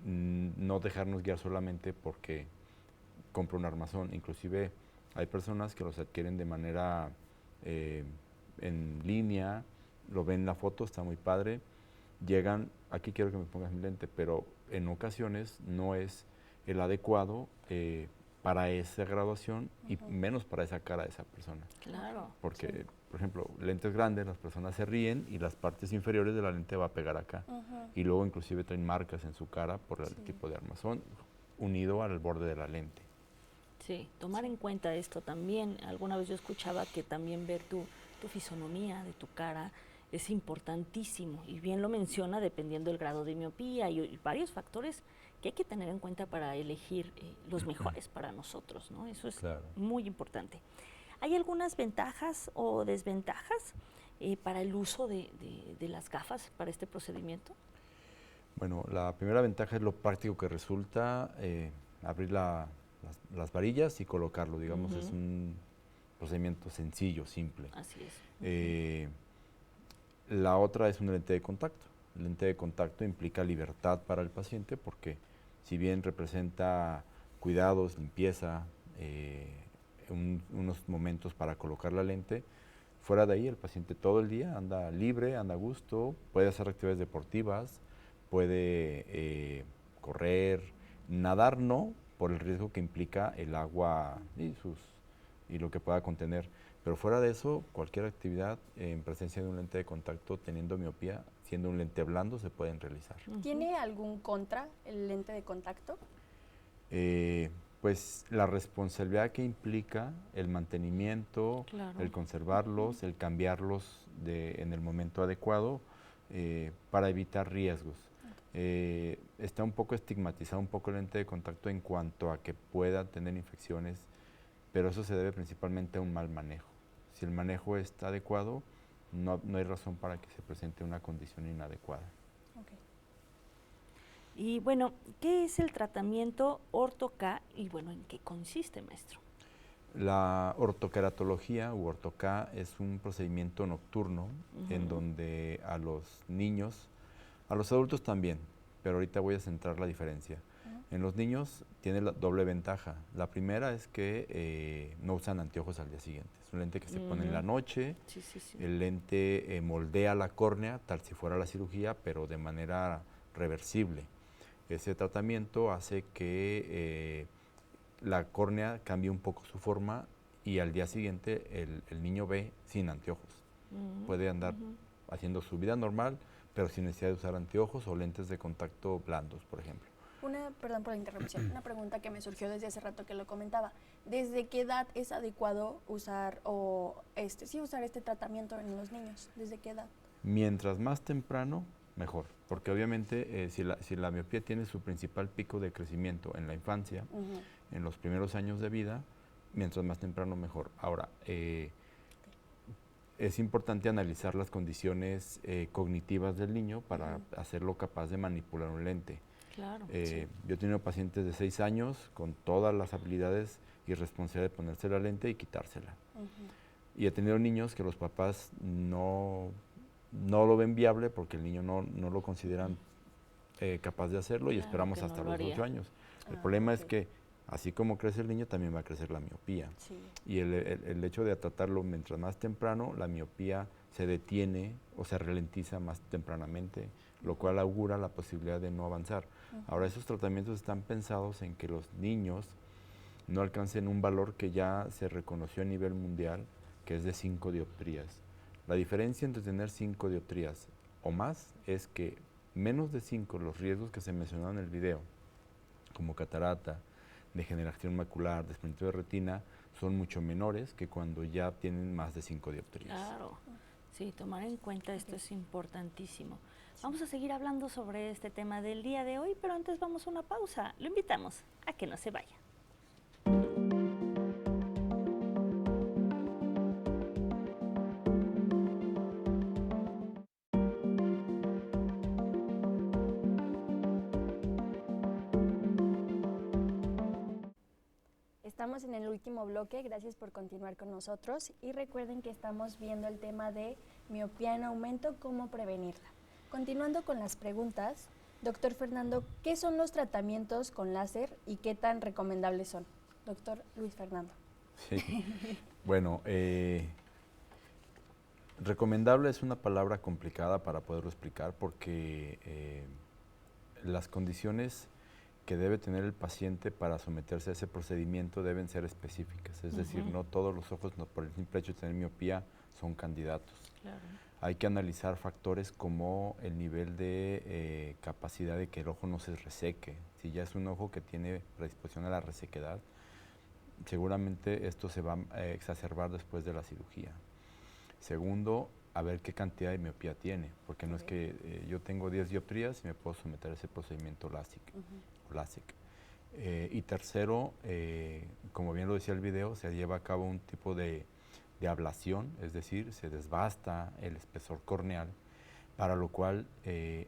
no dejarnos guiar solamente porque compro un armazón. Inclusive hay personas que los adquieren de manera en línea, lo ven la foto, está muy padre, llegan, aquí quiero que me pongas mi lente, pero en ocasiones no es el adecuado para esa graduación y menos para esa cara de esa persona. Claro. Porque, por ejemplo, lentes grandes, las personas se ríen y las partes inferiores de la lente va a pegar acá. Y luego inclusive traen marcas en su cara por el tipo de armazón unido al borde de la lente. Sí, tomar en cuenta esto también. Alguna vez yo escuchaba que también ver tu fisonomía de tu cara es importantísimo, y bien lo menciona, dependiendo del grado de miopía y varios factores que hay que tener en cuenta para elegir los mejores para nosotros, ¿no? Eso es muy importante. ¿Hay algunas ventajas o desventajas para el uso de las gafas para este procedimiento? Bueno, la primera ventaja es lo práctico que resulta abrir las varillas y colocarlo, digamos, es un procedimiento sencillo, simple. Así es. La otra es una lente de contacto. La lente de contacto implica libertad para el paciente porque si bien representa cuidados, limpieza, unos momentos para colocar la lente, fuera de ahí el paciente todo el día anda libre, anda a gusto, puede hacer actividades deportivas, puede correr, nadar no, por el riesgo que implica el agua y lo que pueda contener. Pero fuera de eso, cualquier actividad en presencia de un lente de contacto, teniendo miopía, siendo un lente blando, se pueden realizar. ¿Tiene algún contra el lente de contacto? Pues la responsabilidad que implica el mantenimiento, el conservarlos, el cambiarlos en el momento adecuado para evitar riesgos. Está un poco estigmatizado un poco el lente de contacto en cuanto a que pueda tener infecciones, pero eso se debe principalmente a un mal manejo. Si el manejo está adecuado, no hay razón para que se presente una condición inadecuada. Y bueno, ¿qué es el tratamiento Orto-K y bueno, en qué consiste, maestro? La ortoqueratología u Orto-K es un procedimiento nocturno en donde a los niños, a los adultos también, pero ahorita voy a centrar la diferencia. En los niños tiene la doble ventaja. La primera es que no usan anteojos al día siguiente. Es un lente que se pone en la noche. El lente moldea la córnea, tal si fuera la cirugía, pero de manera reversible. Ese tratamiento hace que la córnea cambie un poco su forma y al día siguiente el niño ve sin anteojos. puede andar haciendo su vida normal, pero sin necesidad de usar anteojos o lentes de contacto blandos, por ejemplo. Perdón por la interrupción, una pregunta que me surgió desde hace rato que lo comentaba. ¿Desde qué edad es adecuado usar usar este tratamiento en los niños? ¿Desde qué edad? Mientras más temprano, mejor, porque obviamente si la miopía tiene su principal pico de crecimiento en la infancia, en los primeros años de vida, mientras más temprano, mejor. Ahora, es importante analizar las condiciones cognitivas del niño para hacerlo capaz de manipular un lente. Claro. Yo he tenido pacientes de 6 años con todas las habilidades y responsabilidad de ponerse la lente y quitársela. Y he tenido niños que los papás no lo ven viable porque el niño no lo consideran capaz de hacerlo y esperamos hasta los 8 años. El problema es que así como crece el niño, también va a crecer la miopía. Sí. Y el hecho de tratarlo mientras más temprano, la miopía se detiene o se ralentiza más tempranamente, lo cual augura la posibilidad de no avanzar. Ahora, esos tratamientos están pensados en que los niños no alcancen un valor que ya se reconoció a nivel mundial, que es de 5 dioptrías. La diferencia entre tener 5 dioptrías o más es que menos de 5, los riesgos que se mencionaron en el video, como catarata, degeneración macular, desprendimiento de retina, son mucho menores que cuando ya tienen más de 5 dioptrías. Claro, sí, tomar en cuenta esto es importantísimo. Vamos a seguir hablando sobre este tema del día de hoy, pero antes vamos a una pausa. Lo invitamos a que no se vaya. Estamos en el último bloque, gracias por continuar con nosotros y recuerden que estamos viendo el tema de miopía en aumento, cómo prevenirla. Continuando con las preguntas, doctor Fernando, ¿qué son los tratamientos con láser y qué tan recomendables son? Doctor Luis Fernando. Sí, bueno, recomendable es una palabra complicada para poderlo explicar porque las condiciones que debe tener el paciente para someterse a ese procedimiento deben ser específicas, es decir, no todos los ojos, por el simple hecho de tener miopía, son candidatos. Claro. Hay que analizar factores como el nivel de capacidad de que el ojo no se reseque. Si ya es un ojo que tiene predisposición a la resequedad, seguramente esto se va a exacerbar después de la cirugía. Segundo, a ver qué cantidad de miopía tiene, porque no es que yo tengo 10 dioptrías y me puedo someter a ese procedimiento LASIK. Y tercero, como bien lo decía el video, se lleva a cabo un tipo de ablación, es decir, se desbasta el espesor corneal, para lo cual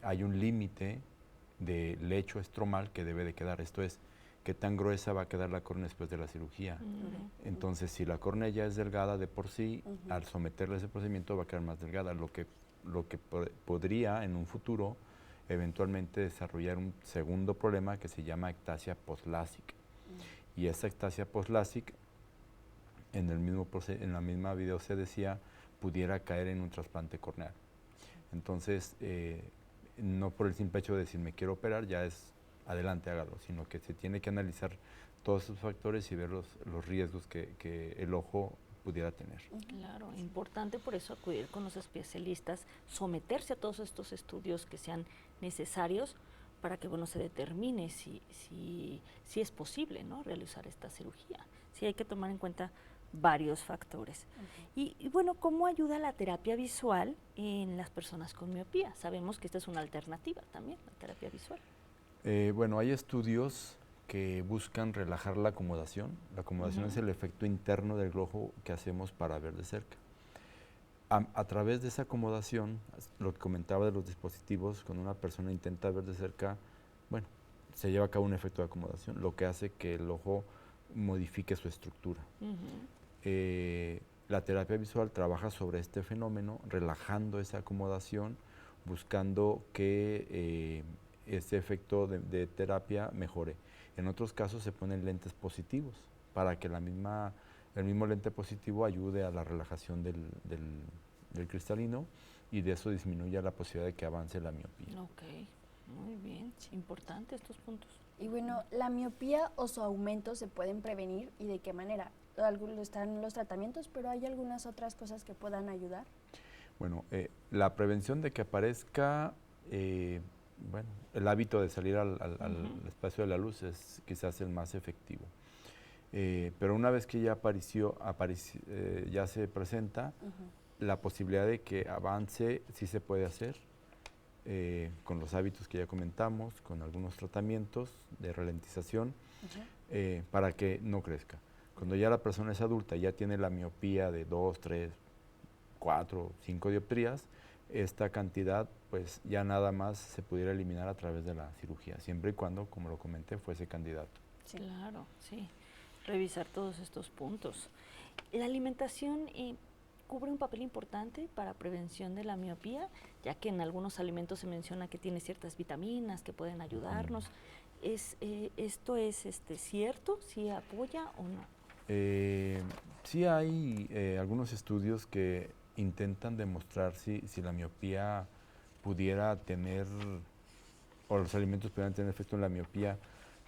hay un límite de lecho estromal que debe de quedar. Esto es, qué tan gruesa va a quedar la córnea después de la cirugía. Entonces, si la córnea ya es delgada de por sí, al someterle a ese procedimiento va a quedar más delgada, lo que podría en un futuro eventualmente desarrollar un segundo problema que se llama ectasia post-LASIK. Y esa ectasia post-LASIK, en la misma video se decía, pudiera caer en un trasplante corneal. Entonces, no por el simple hecho de decir me quiero operar, ya es adelante, hágalo, sino que se tiene que analizar todos esos factores y ver los riesgos que el ojo pudiera tener. Claro, importante por eso acudir con los especialistas, someterse a todos estos estudios que sean necesarios para que se determine si es posible, ¿no?, realizar esta cirugía. Sí, hay que tomar en cuenta varios factores. Y bueno, ¿cómo ayuda la terapia visual en las personas con miopía? Sabemos que esta es una alternativa también, la terapia visual. Bueno, hay estudios que buscan relajar la acomodación. La acomodación es el efecto interno del ojo que hacemos para ver de cerca. A través de esa acomodación, lo que comentaba de los dispositivos, cuando una persona intenta ver de cerca, bueno, se lleva a cabo un efecto de acomodación, lo que hace que el ojo modifique su estructura. La terapia visual trabaja sobre este fenómeno, relajando esa acomodación, buscando que ese efecto de terapia mejore. En otros casos se ponen lentes positivos para que el mismo lente positivo ayude a la relajación del cristalino y de eso disminuya la posibilidad de que avance la miopía. Ok, muy bien, importante estos puntos. Y bueno, ¿la miopía o su aumento se pueden prevenir y de qué manera? Están los tratamientos, pero ¿hay algunas otras cosas que puedan ayudar? Bueno, la prevención de que aparezca, bueno, el hábito de salir al espacio de la luz es quizás el más efectivo. Pero una vez que ya ya se presenta, la posibilidad de que avance sí se puede hacer con los hábitos que ya comentamos, con algunos tratamientos de ralentización para que no crezca. Cuando ya la persona es adulta y ya tiene la miopía de 2, 3, 4, 5 dioptrías, esta cantidad pues ya nada más se pudiera eliminar a través de la cirugía, siempre y cuando, como lo comenté, fuese candidato. Sí. Claro, sí. Revisar todos estos puntos. La alimentación cubre un papel importante para prevención de la miopía, ya que en algunos alimentos se menciona que tiene ciertas vitaminas que pueden ayudarnos. ¿Esto es cierto? ¿Sí apoya o no? Sí hay algunos estudios que intentan demostrar si la miopía pudiera tener, o los alimentos pudieran tener efecto en la miopía,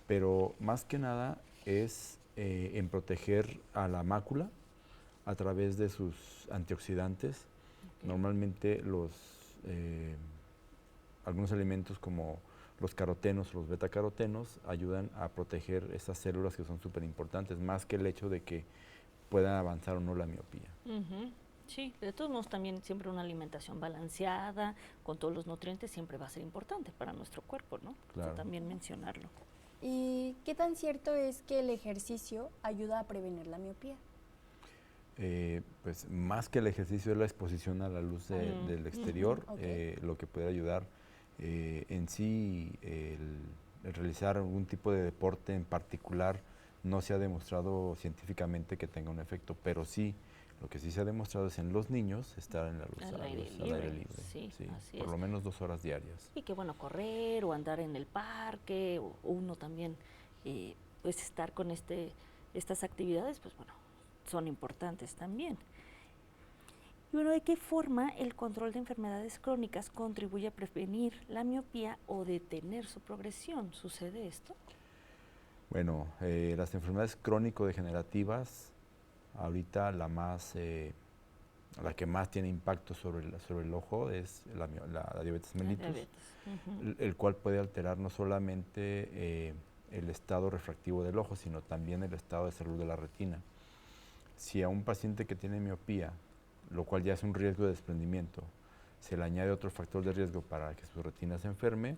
pero más que nada es en proteger a la mácula a través de sus antioxidantes. Normalmente algunos alimentos como los carotenos, los betacarotenos, ayudan a proteger esas células que son súper importantes, más que el hecho de que puedan avanzar o no la miopía. Sí, de todos modos también siempre una alimentación balanceada, con todos los nutrientes, siempre va a ser importante para nuestro cuerpo, ¿no? Claro. También mencionarlo. ¿Y qué tan cierto es que el ejercicio ayuda a prevenir la miopía? Pues más que el ejercicio es la exposición a la luz del exterior, lo que puede ayudar en sí el realizar algún tipo de deporte en particular no se ha demostrado científicamente que tenga un efecto, pero sí, lo que sí se ha demostrado es en los niños estar en la luz, al aire libre. Sí, así por es. lo menos 2 horas diarias. Y que bueno, correr o andar en el parque, o uno también, pues estar con estas actividades, pues bueno, son importantes también. Y bueno, ¿de qué forma el control de enfermedades crónicas contribuye a prevenir la miopía o detener su progresión? ¿Sucede esto? Bueno, las enfermedades crónico-degenerativas, ahorita la que más tiene impacto sobre el ojo es la diabetes mellitus, el cual puede alterar no solamente el estado refractivo del ojo, sino también el estado de salud de la retina. Si a un paciente que tiene miopía, lo cual ya es un riesgo de desprendimiento, se le añade otro factor de riesgo para que su retina se enferme,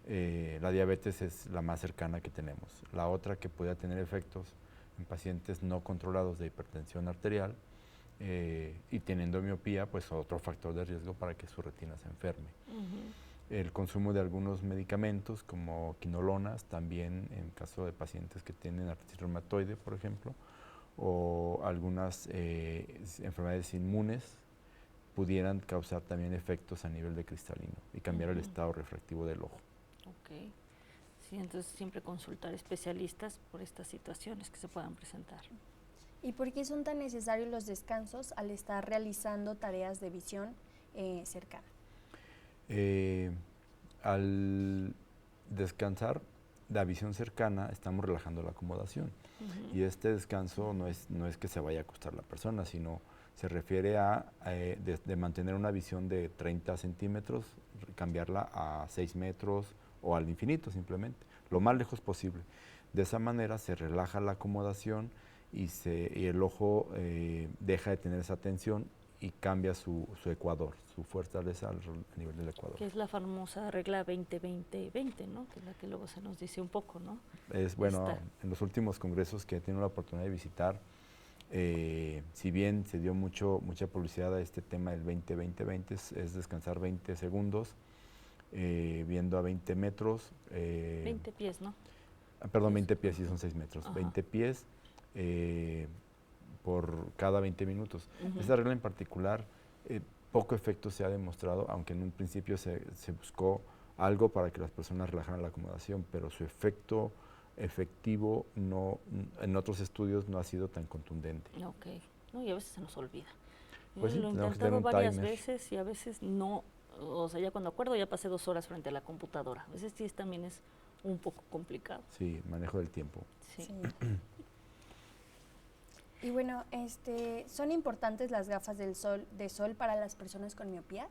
la diabetes es la más cercana que tenemos. La otra que puede tener efectos en pacientes no controlados de hipertensión arterial y teniendo miopía, pues otro factor de riesgo para que su retina se enferme. El consumo de algunos medicamentos como quinolonas, también en caso de pacientes que tienen artritis reumatoide, por ejemplo, o algunas enfermedades inmunes, pudieran causar también efectos a nivel de cristalino y cambiar el estado refractivo del ojo. Ok. Sí, entonces siempre consultar especialistas por estas situaciones que se puedan presentar. ¿Y por qué son tan necesarios los descansos al estar realizando tareas de visión cercana? Al descansar la visión cercana, estamos relajando la acomodación. Y este descanso no es que se vaya a acostar la persona, sino se refiere a de mantener una visión de 30 centímetros, cambiarla a 6 metros o al infinito simplemente, lo más lejos posible. De esa manera se relaja la acomodación y el ojo deja de tener esa tensión y cambia su ecuador, su fortaleza a nivel del ecuador. Que es la famosa regla 20-20-20, ¿no? Que es la que luego se nos dice un poco, ¿no? Es bueno, en los últimos congresos que he tenido la oportunidad de visitar, si bien se dio mucha publicidad a este tema del 20-20-20, es descansar 20 segundos, viendo a 20 metros. 20 pies, ¿no? Perdón, 20 pies, sí son 6 metros. 20 pies por cada 20 minutos. Esta regla en particular, poco efecto se ha demostrado, aunque en un principio se buscó algo para que las personas relajaran la acomodación, pero su efecto efectivo en otros estudios no ha sido tan contundente. Ok, no, y a veces se nos olvida. Pues sí, lo he intentado varias veces y a veces no, o sea, ya cuando acuerdo ya pasé 2 horas frente a la computadora. A veces sí también es un poco complicado. Sí, manejo del tiempo. Sí. Y bueno, ¿son importantes las gafas de sol para las personas con miopía?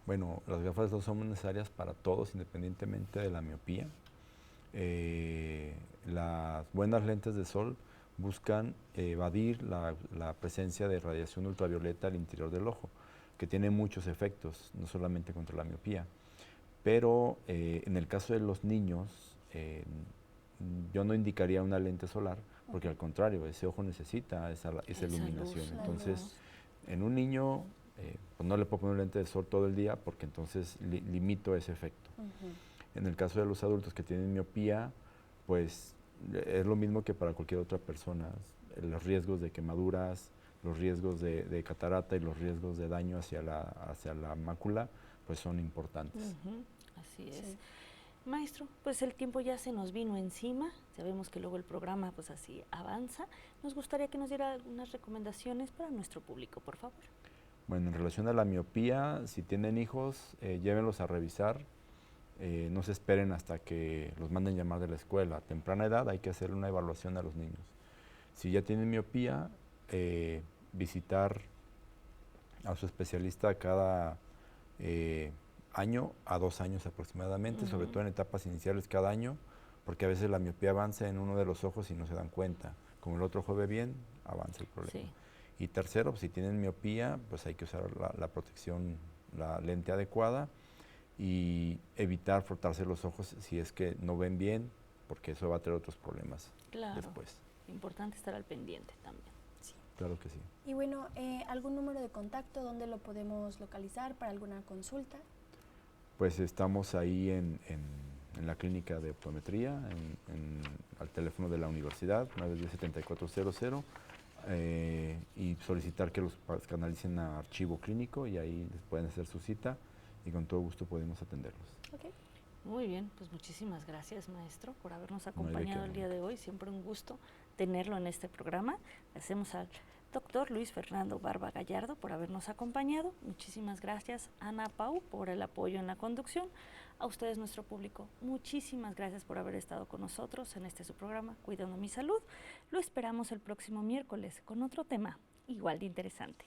Bueno, las gafas de sol son necesarias para todos, independientemente de la miopía. Las buenas lentes de sol buscan evadir la presencia de radiación ultravioleta al interior del ojo, que tiene muchos efectos, no solamente contra la miopía. Pero en el caso de los niños, yo no indicaría una lente solar, porque al contrario, ese ojo necesita esa iluminación. Entonces, en un niño, pues no le puedo poner un lente de sol todo el día, porque entonces limito ese efecto. En el caso de los adultos que tienen miopía, pues es lo mismo que para cualquier otra persona. Los riesgos de quemaduras, los riesgos de catarata y los riesgos de daño hacia la mácula, pues son importantes. Así es. Sí. Maestro, pues el tiempo ya se nos vino encima, sabemos que luego el programa pues así avanza. Nos gustaría que nos diera algunas recomendaciones para nuestro público, por favor. Bueno, en relación a la miopía, si tienen hijos, llévenlos a revisar. No se esperen hasta que los manden llamar de la escuela. A temprana edad hay que hacer una evaluación a los niños. Si ya tienen miopía, visitar a su especialista cada año a 2 años aproximadamente, sobre todo en etapas iniciales cada año, porque a veces la miopía avanza en uno de los ojos y no se dan cuenta. Como el otro ojo ve bien, avanza el problema. Sí. Y tercero, si tienen miopía, pues hay que usar la protección, la lente adecuada, y evitar frotarse los ojos si es que no ven bien, porque eso va a traer otros problemas después. Importante estar al pendiente también. Sí. Claro que sí. Y bueno, ¿algún número de contacto donde lo podemos localizar para alguna consulta? Pues estamos ahí en la clínica de optometría, al teléfono de la universidad, 910-7400, y solicitar que los canalicen a archivo clínico y ahí les pueden hacer su cita y con todo gusto podemos atenderlos. Okay. Muy bien, pues muchísimas gracias, maestro, por habernos acompañado el día de hoy. Siempre un gusto tenerlo en este programa. Hacemos al doctor Luis Fernando Barba Gallardo por habernos acompañado. Muchísimas gracias, Ana Pau, por el apoyo en la conducción. A ustedes, nuestro público, muchísimas gracias por haber estado con nosotros en su programa Cuidando mi Salud. Lo esperamos el próximo miércoles con otro tema igual de interesante.